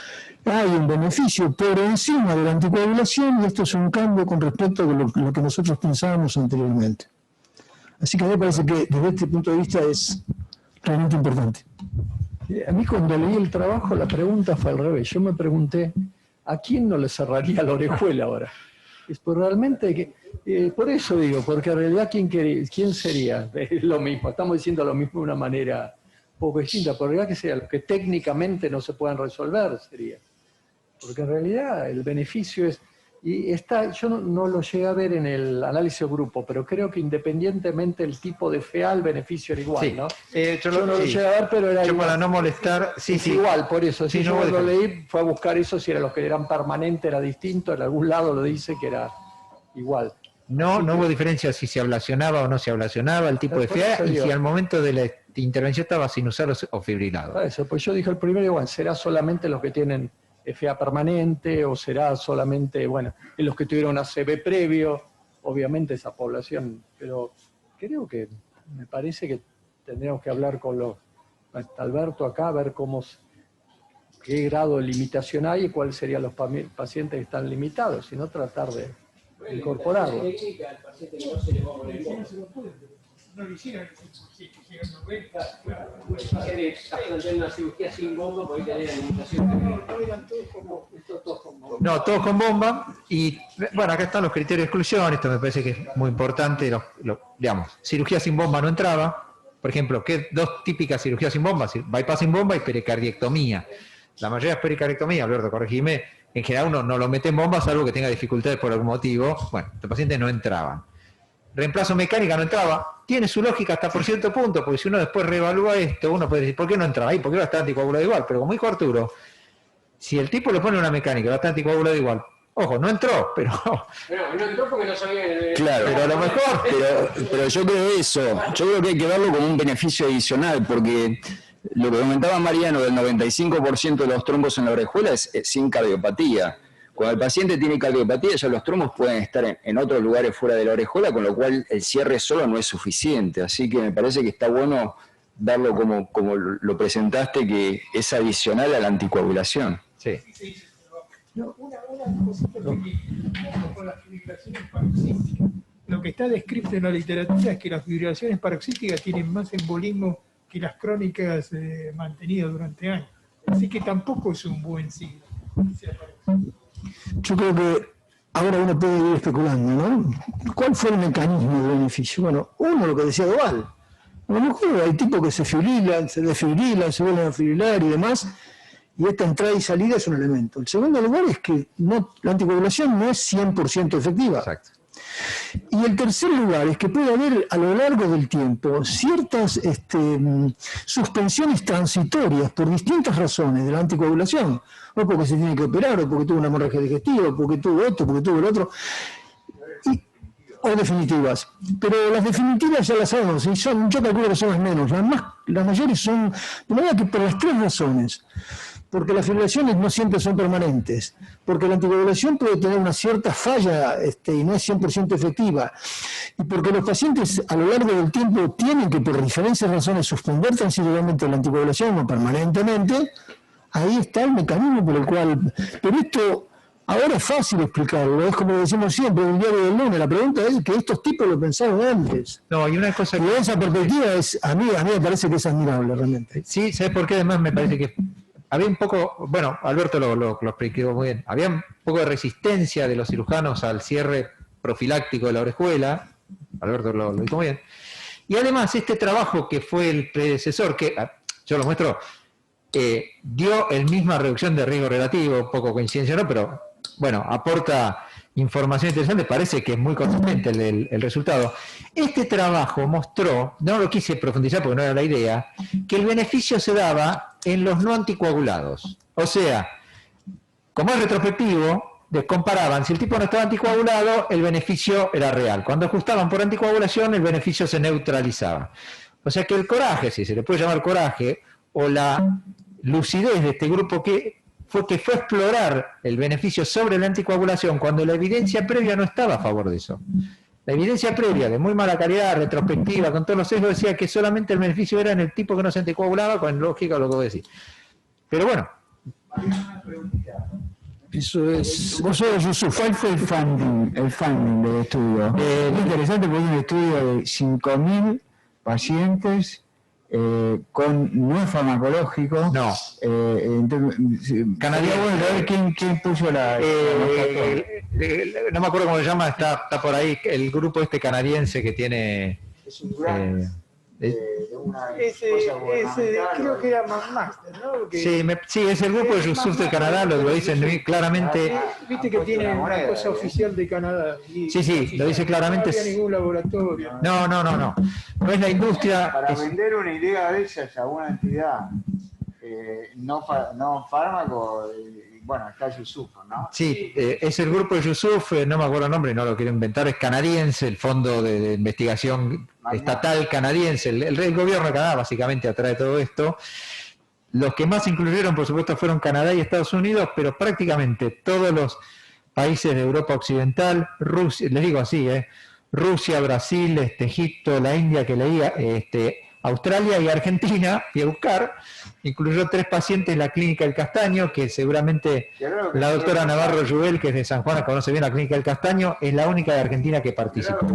hay un beneficio por encima de la anticoagulación y esto es un cambio con respecto a lo que nosotros pensábamos anteriormente. Así que a mí me parece que desde este punto de vista es realmente importante. A mí cuando leí el trabajo la pregunta fue al revés. Yo me pregunté, ¿a quién no le cerraría la orejuela ahora? Es pues realmente, por eso digo, porque en realidad ¿quién sería? Es lo mismo, estamos diciendo lo mismo de una manera poco distinta, pero en realidad que sería los que técnicamente no se puedan resolver sería. Porque en realidad el beneficio es, y está, yo no lo llegué a ver en el análisis de grupo, pero creo que independientemente del tipo de FEA, el beneficio era igual, Sí. ¿no? Yo no lo llegué a ver, pero era yo igual. para no molestar, sí, sí. Igual, por eso. Sí, Si yo no, cuando déjalo. leí fue a buscar eso, si eran los que eran permanentes, era distinto, en algún lado lo dice que era igual. No hubo diferencia si se ablacionaba o no se ablacionaba, el tipo de Por FEA, eso y digo. si al momento de la intervención estaba sinusal o fibrilado. Para eso, pues yo dije el primero, igual, ¿será solamente los que tienen FA permanente o será solamente, bueno, en los que tuvieron ACV previo? Obviamente esa población, pero creo que me parece que tendríamos que hablar con Alberto acá, a ver qué grado de limitación hay y cuáles serían los pacientes que están limitados, sino tratar de incorporarlo. No lo hicieron, si llegan 90. Estás planteando una cirugía sin bomba, porque tener la limitación. No, todos con bomba. Y bueno, acá están los criterios de exclusión. Esto me parece que es muy importante. Digamos, cirugía sin bomba no entraba. Por ejemplo, ¿qué dos típicas cirugías sin bomba? Bypass sin bomba y pericardiectomía. La mayoría es pericardiectomía, Alberto, corregime. En general uno no lo mete en bomba, salvo que tenga dificultades por algún motivo. Bueno, estos pacientes no entraban. Reemplazo mecánica no entraba. Tiene su lógica hasta por cierto punto, porque si uno después reevalúa esto, uno puede decir, ¿por qué no entraba ahí? Porque va a estar anticoagulado igual. Pero como dijo Arturo, si el tipo le pone una mecánica, va a estar anticoagulado igual. Ojo, no entró, pero... No entró porque no sabía... Claro, pero a lo mejor... Pero yo creo eso, yo creo que hay que verlo como un beneficio adicional, porque lo que comentaba Mariano del 95% de los trombos en la orejuela es sin cardiopatía. Cuando el paciente tiene cardiopatía, ya los trombos pueden estar en otros lugares fuera de la orejuela, con lo cual el cierre solo no es suficiente. Así que me parece que está bueno darlo como lo presentaste, que es adicional a la anticoagulación. Sí. No, una cosita con las fibrilaciones paroxísticas. Lo que está descrito en la literatura es que las fibrilaciones paroxísticas tienen más embolismo que las crónicas mantenidas durante años. Así que tampoco es un buen signo. Yo creo que ahora uno puede ir especulando, ¿no? ¿Cuál fue el mecanismo de beneficio? Bueno, uno, lo que decía Doval. A lo mejor hay tipos que se fibrilan, se desfibrilan, se vuelven a fibrilar y demás, y esta entrada y salida es un elemento. El segundo lugar es que la anticoagulación no es 100% efectiva. Exacto. Y el tercer lugar es que puede haber a lo largo del tiempo ciertas suspensiones transitorias por distintas razones de la anticoagulación, o porque se tiene que operar, o porque tuvo una hemorragia digestiva, o porque tuvo esto, porque tuvo el otro, o definitivas. Pero las definitivas ya las sabemos, y yo calculo que son las menos, las mayores son, de manera que por las tres razones. Porque las fibrilaciones no siempre son permanentes, porque la anticoagulación puede tener una cierta falla y no es 100% efectiva, y porque los pacientes a lo largo del tiempo tienen que por diferentes razones suspender transitoriamente la anticoagulación o permanentemente. Ahí está el mecanismo por el cual... Pero esto ahora es fácil explicarlo, es como decimos siempre en el diario del lunes, la pregunta es que estos tipos lo pensaron antes. No, y una cosa y de esa perspectiva a mí me parece que es admirable realmente. Sí, ¿sabes por qué? Además me parece que había un poco, bueno, Alberto lo explicó muy bien, había un poco de resistencia de los cirujanos al cierre profiláctico de la orejuela, Alberto lo dijo muy bien, y además este trabajo que fue el predecesor, que yo lo muestro, dio el misma reducción de riesgo relativo, poco coincidencia, ¿no? Pero bueno, aporta información interesante, parece que es muy consistente el resultado. Este trabajo mostró, no lo quise profundizar porque no era la idea, que el beneficio se daba en los no anticoagulados. O sea, como es retrospectivo, comparaban, si el tipo no estaba anticoagulado, el beneficio era real. Cuando ajustaban por anticoagulación, el beneficio se neutralizaba. O sea que el coraje, si se le puede llamar coraje, o la lucidez de este grupo que fue a explorar el beneficio sobre la anticoagulación cuando la evidencia previa no estaba a favor de eso. La evidencia previa, de muy mala calidad, retrospectiva, con todos los sesgos, decía que solamente el beneficio era en el tipo que no se anticoagulaba, con lógica lo que voy a decir. Pero bueno, Eso es. Vos sos Yusuf. ¿Cuál fue el funding del estudio? Es interesante porque es un estudio de 5.000 pacientes no es farmacológico. No. Canadiense. Bueno, a ver quién puso la no me acuerdo cómo se llama, está por ahí el grupo este canadiense que tiene. Es un grant ese creo que era Master, ¿no? Sí, es el grupo de Yusuf de Canadá, lo dicen claramente. Viste que tiene una cosa oficial de Canadá. Sí, lo dice claramente. No había ningún laboratorio. No. No es la industria. Para vender una idea de esas a una entidad no fármaco, bueno, está Yusuf, ¿no? Sí, es el grupo de Yusuf, no me acuerdo el nombre, no lo quiero inventar, es canadiense, el Fondo de Investigación Estatal canadiense, el gobierno de Canadá básicamente atrae todo esto. Los que más incluyeron, por supuesto, fueron Canadá y Estados Unidos, pero prácticamente todos los países de Europa Occidental, Rusia, les digo así, Rusia, Brasil, Egipto, la India que leía, Australia y Argentina, y a buscar, incluyó 3 pacientes en la Clínica del Castaño, que seguramente la doctora Navarro Llubel, que es de San Juan, conoce bien la Clínica del Castaño, es la única de Argentina que participó.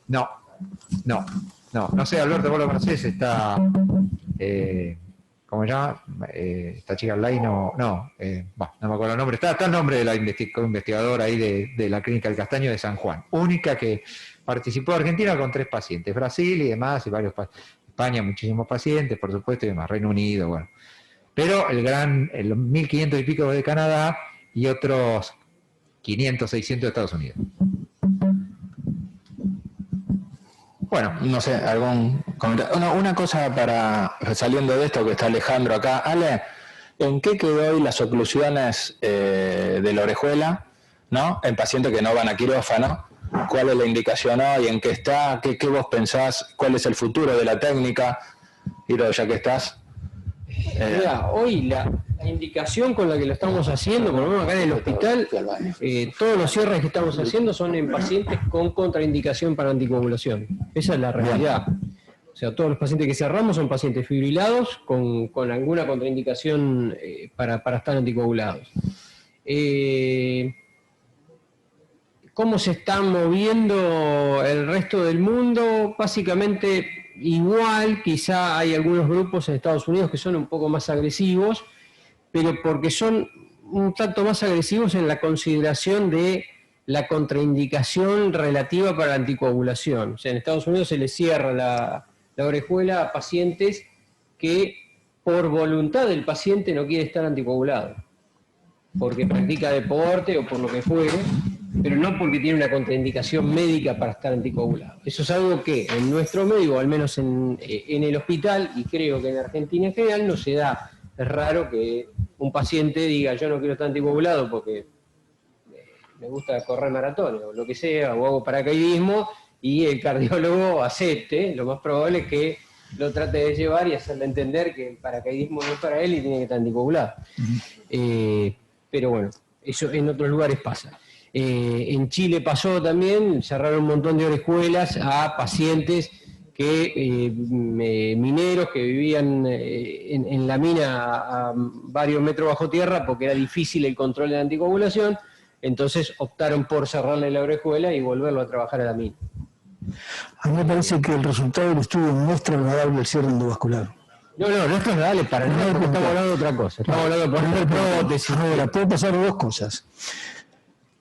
No sé, Alberto, vos lo conocés, está, ¿cómo se llama? Esta chica online, no me acuerdo el nombre, está el nombre de la investigadora ahí de la Clínica del Castaño de San Juan, única que participó Argentina con 3 pacientes, Brasil y demás, y varios España muchísimos pacientes, por supuesto, y demás, Reino Unido, bueno. Pero los 1.500 y pico de Canadá y otros 500, 600 de Estados Unidos. Bueno, no sé, algún comentario. Una cosa saliendo de esto que está Alejandro acá. Ale, ¿en qué quedó hoy las oclusiones de la orejuela, ¿no? En pacientes que no van a quirófano. ¿Cuál es la indicación hoy? ¿En qué está? ¿Qué vos pensás? ¿Cuál es el futuro de la técnica? Hiro, ya que estás. Mira, hoy la indicación con la que lo estamos haciendo, por lo menos acá en el hospital, todos los cierres que estamos haciendo son en pacientes con contraindicación para anticoagulación. Esa es la realidad. O sea, todos los pacientes que cerramos son pacientes fibrilados con alguna contraindicación para estar anticoagulados. ¿Cómo se está moviendo el resto del mundo? Básicamente igual, quizá hay algunos grupos en Estados Unidos que son un poco más agresivos, pero porque son un tanto más agresivos en la consideración de la contraindicación relativa para la anticoagulación. O sea, en Estados Unidos se les cierra la orejuela a pacientes que por voluntad del paciente no quiere estar anticoagulado, porque practica deporte o por lo que fuere, pero no porque tiene una contraindicación médica para estar anticoagulado. Eso es algo que en nuestro medio, o al menos en el hospital, y creo que en Argentina en general, no se da. Es raro que un paciente diga, yo no quiero estar anticoagulado porque me gusta correr maratones, o lo que sea, o hago paracaidismo, y el cardiólogo acepte. Lo más probable es que lo trate de llevar y hacerle entender que el paracaidismo no es para él y tiene que estar anticoagulado. Pero bueno, eso en otros lugares pasa. En Chile pasó también, cerraron un montón de orejuelas a pacientes mineros que vivían en la mina a varios metros bajo tierra porque era difícil el control de la anticoagulación, entonces optaron por cerrarle la orejuela y volverlo a trabajar a la mina. A mí me parece que el resultado del estudio no es trasladable al cierre endovascular. No es trasladable para nada, porque estamos hablando de otra cosa. Estamos hablando de poner prótesis. Ahora, puede pasar 2 cosas.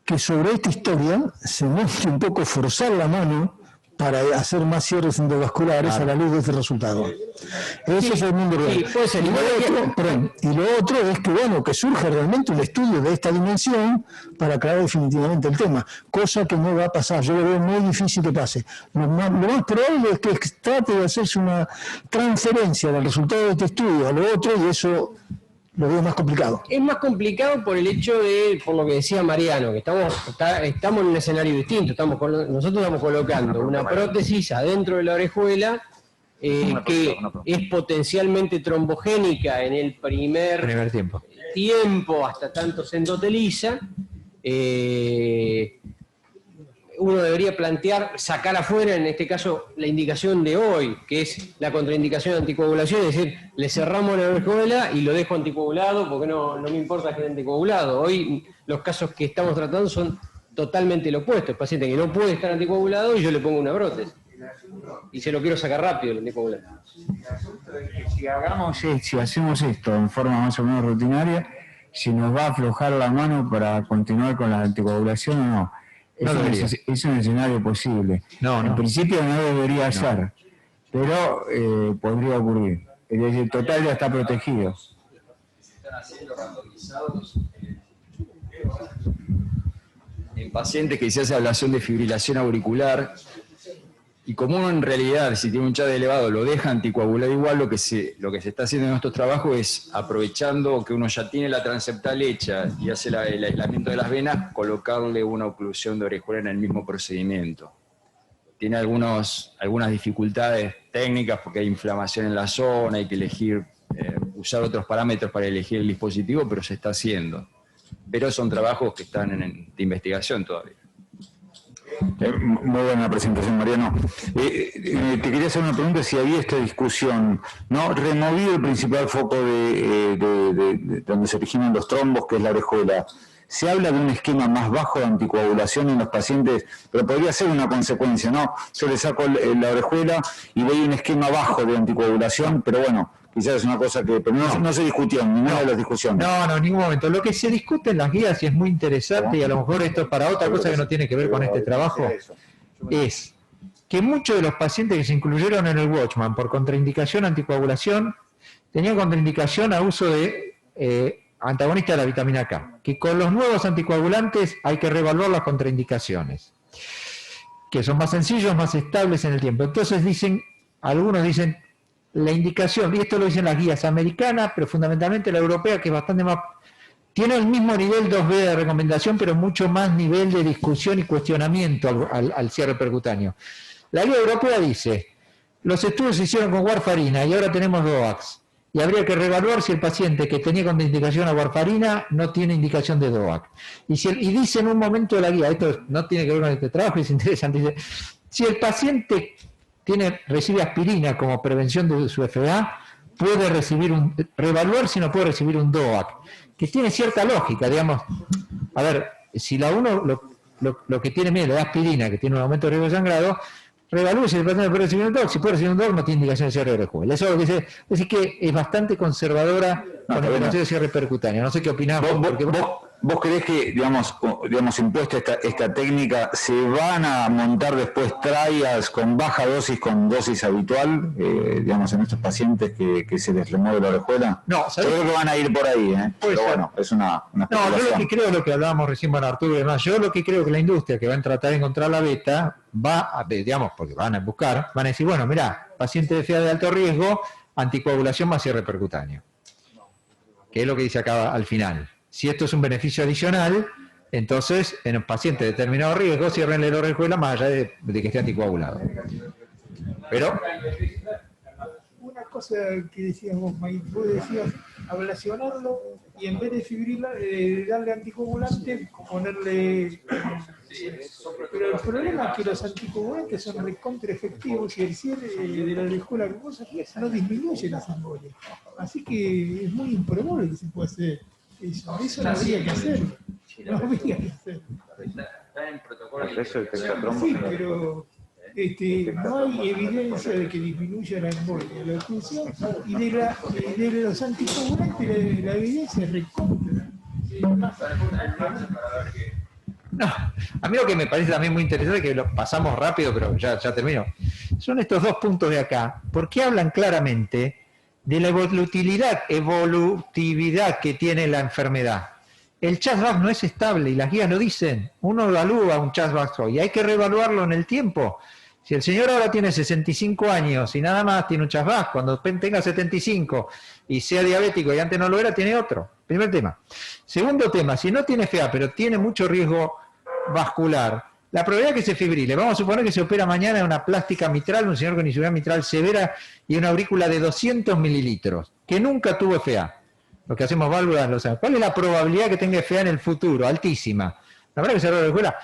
Que sobre esta historia se muestre un poco forzar la mano para hacer más cierres endovasculares a la luz de este resultado. Eso es el mundo real. Sí, puede ser. Y lo otro es que, bueno, que surja realmente un estudio de esta dimensión para aclarar definitivamente el tema, cosa que no va a pasar. Yo lo veo muy difícil que pase. Lo más probable es que trate de hacerse una transferencia del resultado de este estudio a lo otro, y eso lo veo más complicado. Es más complicado por el hecho por lo que decía Mariano, que estamos en un escenario distinto. Nosotros estamos colocando una prótesis adentro de la orejuela que es potencialmente trombogénica en el primer tiempo hasta tanto se endoteliza. uno debería plantear, sacar afuera, en este caso, la indicación de hoy, que es la contraindicación de anticoagulación, es decir, le cerramos la orejuela y lo dejo anticoagulado porque no me importa que esté anticoagulado. Hoy los casos que estamos tratando son totalmente lo opuesto. El paciente que no puede estar anticoagulado y yo le pongo una prótesis. Y se lo quiero sacar rápido el anticoagulado. El asunto es que si hacemos esto en forma más o menos rutinaria, si nos va a aflojar la mano para continuar con la anticoagulación o no. Es un escenario posible. En principio no debería ser, pero podría ocurrir. Es decir, total ya está protegido. Se están haciendo randomizados en pacientes que se hace ablación de fibrilación auricular, y como uno en realidad, si tiene un CHAD elevado, lo deja anticoagulado igual, lo que se está haciendo en estos trabajos es, aprovechando que uno ya tiene la transeptal hecha y hace el aislamiento de las venas, colocarle una oclusión de orejuela en el mismo procedimiento. Tiene algunas dificultades técnicas porque hay inflamación en la zona, hay que elegir, usar otros parámetros para elegir el dispositivo, pero se está haciendo. Pero son trabajos que están de investigación todavía. Muy buena presentación, Mariano. Te quería hacer una pregunta, si había esta discusión, ¿no? Removido el principal foco de donde se originan los trombos, que es la orejuela. Se habla de un esquema más bajo de anticoagulación en los pacientes, pero podría ser una consecuencia, ¿no? Yo le saco la orejuela y veo un esquema bajo de anticoagulación, pero bueno, quizás es una cosa que pero no se discutió en ninguna de las discusiones. No, en ningún momento. Lo que se discute en las guías, y es muy interesante, y a lo mejor esto es para otra cosa que no tiene que ver con este trabajo, es que muchos de los pacientes que se incluyeron en el Watchman por contraindicación anticoagulación, tenían contraindicación a uso de antagonista de la vitamina K, que con los nuevos anticoagulantes hay que reevaluar las contraindicaciones, que son más sencillos, más estables en el tiempo. Entonces algunos dicen, la indicación, y esto lo dicen las guías americanas, pero fundamentalmente la europea, que es bastante más, tiene el mismo nivel 2B de recomendación, pero mucho más nivel de discusión y cuestionamiento al cierre percutáneo. La guía europea dice, los estudios se hicieron con warfarina y ahora tenemos DOACs, y habría que reevaluar si el paciente que tenía contraindicación a warfarina no tiene indicación de DOAC. Y dice en un momento de la guía, esto no tiene que ver con este trabajo, es interesante, dice, si el paciente recibe aspirina como prevención de su FA, puede reevaluar si no puede recibir un DOAC, que tiene cierta lógica, digamos. A ver, si lo que tiene miedo le da aspirina, que tiene un aumento de riesgo de sangrado, reevalúe si el paciente puede recibir un DOAC. Si puede recibir un DOAC, no tiene indicación de cierre de orejuela. Eso es lo que dice. Es decir, que es bastante conservadora con el concepto de cierre percutáneo. No sé qué opinás ¿Vos creés que, digamos impuesta esta técnica, se van a montar después trials con baja dosis, con dosis habitual, digamos, en estos pacientes que se les remueve la orejuela? No, yo creo que van a ir por ahí, pero bueno, es una No, yo lo que creo, lo que hablábamos recién con Arturo y demás, yo lo que creo que la industria que va a tratar de encontrar la beta, porque van a decir, bueno, mirá, paciente de FA de alto riesgo, anticoagulación más cierre percutáneo. Que es lo que dice acá al final. Si esto es un beneficio adicional, entonces en un paciente de determinado riesgo, ciérrenle la orejuela más allá de que esté anticoagulado. Pero una cosa que decías vos, Mike, vos decías ablacionarlo y en vez de fibrila, darle anticoagulante, ponerle... Pero el problema es que los anticoagulantes son recontra efectivos y el cierre de la orejuela rugosa no disminuye las embolias. Así que es muy improbable que se pueda hacer eso no habría que hacer. No habría que hacer. Está en protocolo. Sí, pero no hay evidencia de que disminuya la embolia, la oclusión, y de los anticoagulantes la evidencia es recontra. No, a mí lo que me parece también muy interesante, que lo pasamos rápido, pero ya termino, son estos dos puntos de acá, porque hablan claramente de la evolutividad que tiene la enfermedad. El CHA2-VAX no es estable y las guías lo dicen. Uno evalúa un CHA2-VAX hoy y hay que reevaluarlo en el tiempo. Si el señor ahora tiene 65 años y nada más tiene un CHA2-VAX, cuando tenga 75 y sea diabético y antes no lo era, tiene otro. Primer tema. Segundo tema, si no tiene FA pero tiene mucho riesgo vascular, la probabilidad de que se fibrile, vamos a suponer que se opera mañana en una plástica mitral, un señor con insuficiencia mitral severa y una aurícula de 200 mililitros, que nunca tuvo FA. Lo que hacemos válvulas lo saben. ¿Cuál es la probabilidad que tenga FA en el futuro? Altísima. La verdad que cerrar la orejuela.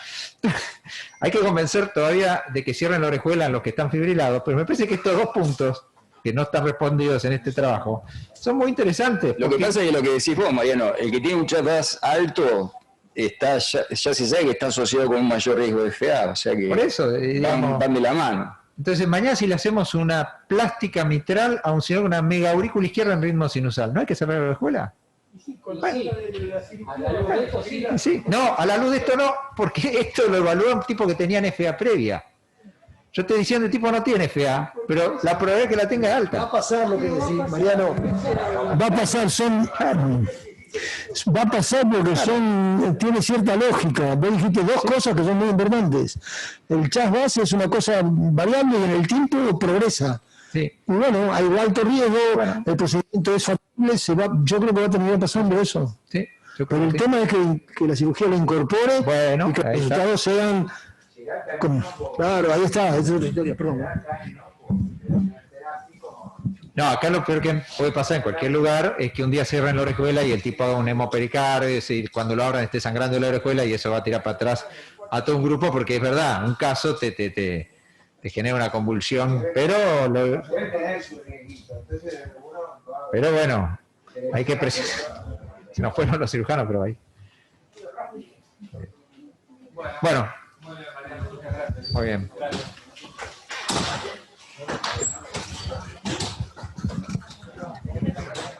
Hay que convencer todavía de que cierren la orejuela en los que están fibrilados, pero me parece que estos 2 puntos que no están respondidos en este trabajo son muy interesantes. Lo que pasa es que lo que decís vos, Mariano, el que tiene un CHA+2 alto ya se sabe que está asociado con un mayor riesgo de FA, o sea que por eso, digamos, van de la mano. Entonces mañana si le hacemos una plástica mitral a un señor con una mega aurícula izquierda en ritmo sinusal, ¿no hay que cerrar la orejuela? Sí, no, a la luz de esto no, porque esto lo evalúa un tipo que tenía FA previa. Yo estoy diciendo el tipo no tiene FA, pero la probabilidad de que la tenga es alta. Va a pasar lo que decís, Mariano. Va a pasar, va a pasar porque tiene cierta lógica. Vos dijiste 2 cosas que son muy importantes. El CHA base es una cosa variable y en el tiempo progresa. Sí. Y bueno, hay alto riesgo, el procedimiento es factible, yo creo que va a terminar pasando eso. Sí, pero el tema es que la cirugía lo incorpore y que los resultados sean... Claro, ahí está, esa es otra historia, perdón. No, acá lo peor que puede pasar en cualquier lugar es que un día cierren la orejuela y el tipo haga un hemopericardio, es decir, cuando lo abran esté sangrando la orejuela y eso va a tirar para atrás a todo un grupo, porque es verdad, un caso te genera una convulsión, pero bueno, hay que precisar. Si no fueron los cirujanos, pero ahí. Bueno, muy bien.